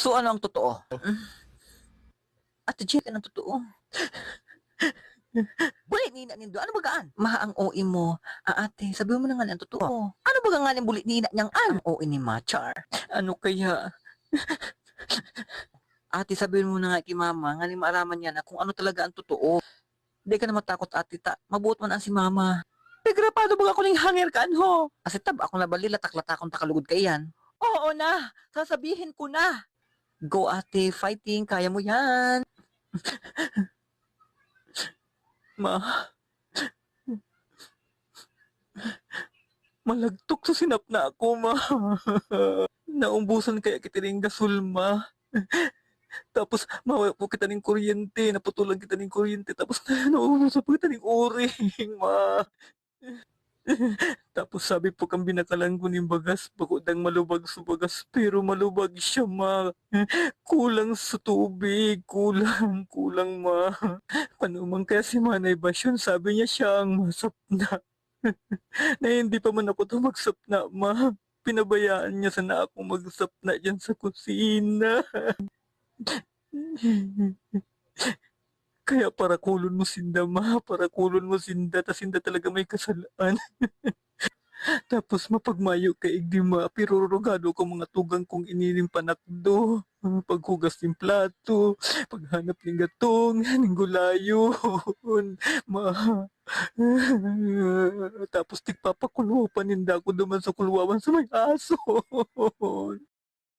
So ano ang totoo? Ate Jake, anong totoo? Bulit nina nindo. Ano bagaan? Maha ang OE mo. Ate, sabi mo na nga ang totoo. Ano baga nga ng bulit nina niyang ang OE ni Machar? Ano kaya? Ate, sabihin mo na nga kay mama, nga ni maaraman niya na kung ano talaga ang totoo. Hindi ka na matakot, ate, mabuot man ang si mama. Nagrapado ba ako ng hangir ka, anho? Kasi tab, ako na bali, latak-latak akong takalugod kay yan. Oo na, sasabihin ko na. Go, ate, fighting, kaya mo yan. Ma, malagtok sa sinap na ako, ma. Naumbusan kaya kitiring gasol, ma. Tapos, mawala po kita ng kuryente, naputulan kita ng kuryente, tapos naubusan po kita ng uring, ma. Tapos sabi po kang binakalan ko ng bagas, bakudang malubag sa bagas, pero malubag siya, ma. Kulang sa tubig, kulang, ma. Panumang kaya si Manay Basyon, sabi niya siya ang masapna. Na hindi pa man ako tumagsapna, ma. Pinabayaan niya sana ako magsapna dyan sa kusina. Kaya para kulon mo sinda, ma. Para kulon mo sinda, tas sinda talaga may kasalaan. Tapos mapagmayo ka igdi ma, pero rogado ko mga tugang kong inining panakdo. Paghugas ng plato, paghanap ng gatong, ng gulayo, ma. Tapos tigpapakulwa pa ninda ako duman sa kulwawan sa may aso.